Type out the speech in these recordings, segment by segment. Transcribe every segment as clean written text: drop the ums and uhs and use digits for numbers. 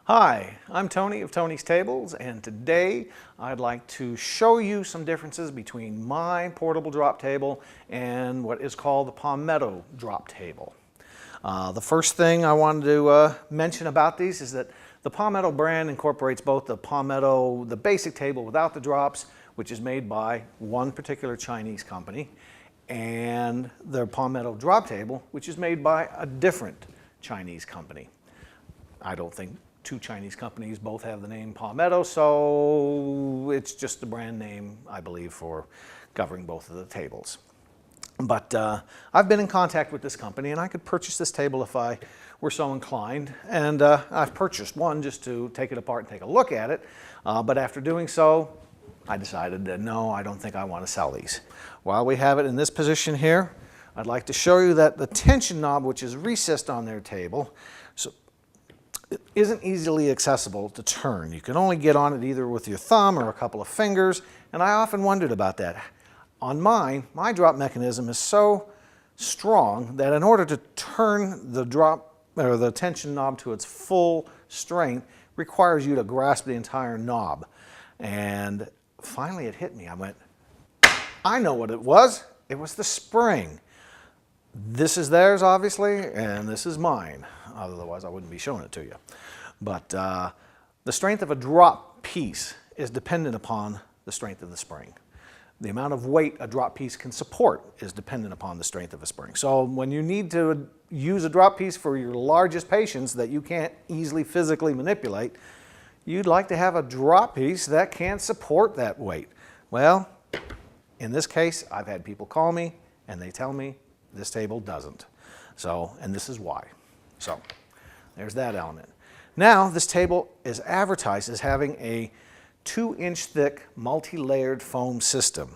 Hi, I'm Tony of Tony's Tables, and today I'd like to show you some differences between my portable drop table and what is called the Palmetto drop table. The first thing I wanted to mention about these is that the Palmetto brand incorporates both the Palmetto, the basic table without the drops, which is made by one particular Chinese company, and the Palmetto drop table, which is made by a different Chinese company. I don't think two Chinese companies both have the name Palmetto, so it's just the brand name, I believe, for covering both of the tables. But I've been in contact with this company, and I could purchase this table if I were so inclined. And I've purchased one just to take it apart and take a look at it. But after doing so, I decided that no, I don't think I want to sell these. While we have it in this position here, I'd like to show you that the tension knob, which is recessed on their table, so it isn't easily accessible to turn. You can only get on it either with your thumb or a couple of fingers, and I often wondered about that. On mine, my drop mechanism is so strong that in order to turn the drop or the tension knob to its full strength requires you to grasp the entire knob. And finally it hit me. I went, I know what it was. It was the spring. This is theirs, obviously, and this is mine. Otherwise, I wouldn't be showing it to you. But the strength of a drop piece is dependent upon the strength of the spring. The amount of weight a drop piece can support is dependent upon the strength of a spring. So when you need to use a drop piece for your largest patients that you can't easily physically manipulate, you'd like to have a drop piece that can support that weight. Well, in this case, I've had people call me and they tell me this table doesn't. So, and this is why. So there's that element. Now this table is advertised as having a 2-inch thick multi-layered foam system.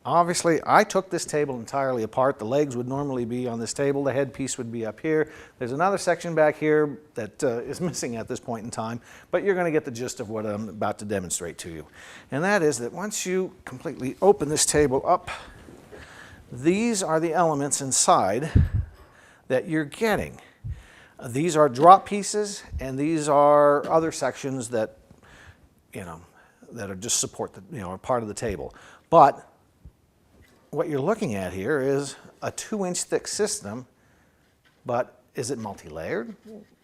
Obviously I took this table entirely apart. The legs would normally be on this table. The headpiece would be up here. There's another section back here that is missing at this point in time, but you're going to get the gist of what I'm about to demonstrate to you. And that is that once you completely open this table up, these are the elements inside that you're getting. These are drop pieces, and these are other sections that, that are just support, are part of the table. But what you're looking at here is a 2-inch thick system, but is it multi-layered?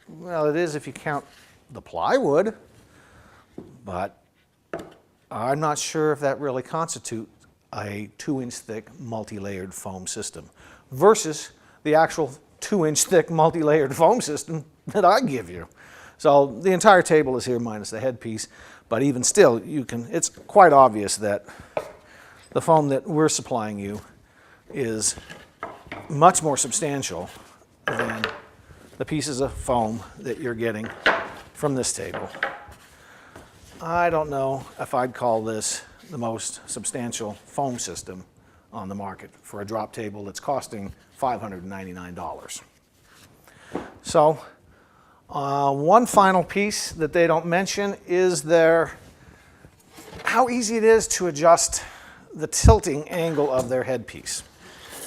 Well, it is if you count the plywood, but I'm not sure if that really constitutes a 2-inch thick multi-layered foam system versus the actual 2-inch thick multi-layered foam system that I give you. So the entire table is here minus the headpiece, but even still, it's quite obvious that the foam that we're supplying you is much more substantial than the pieces of foam that you're getting from this table. I don't know if I'd call this the most substantial foam system on the market for a drop table that's costing $599. So one final piece that they don't mention is how easy it is to adjust the tilting angle of their headpiece.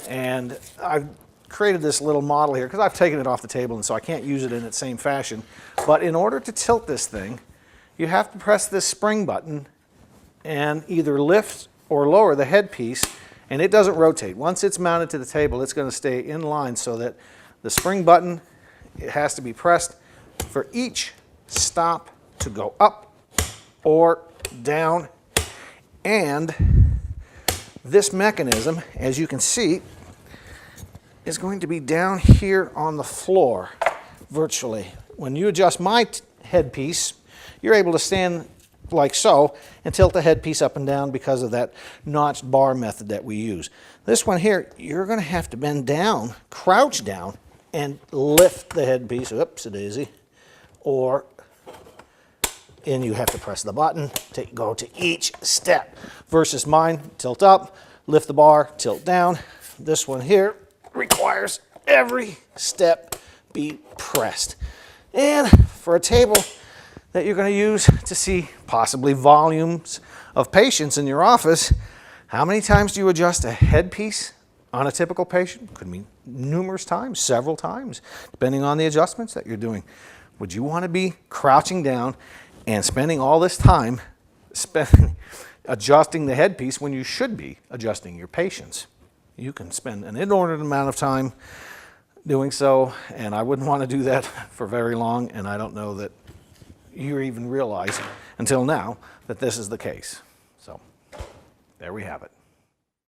And I've created this little model here because I've taken it off the table and so I can't use it in its same fashion. But in order to tilt this thing, you have to press this spring button and either lift or lower the headpiece, and it doesn't rotate. Once it's mounted to the table, it's going to stay in line so that the spring button, it has to be pressed for each stop to go up or down. And this mechanism, as you can see, is going to be down here on the floor virtually. When you adjust my headpiece, you're able to stand like so and tilt the headpiece up and down because of that notched bar method that we use. This one here, you're going to have to bend down, crouch down, and lift the headpiece, oops-a-daisy, and you have to press the button to go to each step. Versus mine, tilt up, lift the bar, tilt down. This one here requires every step be pressed. And for a table that you're going to use to see possibly volumes of patients in your office, how many times do you adjust a headpiece on a typical patient? Could mean numerous times, several times, depending on the adjustments that you're doing. Would you want to be crouching down and spending all this time adjusting the headpiece when you should be adjusting your patients? You can spend an inordinate amount of time doing so, and I wouldn't want to do that for very long, and I don't know that you even realize until now that this is the case. So there we have it.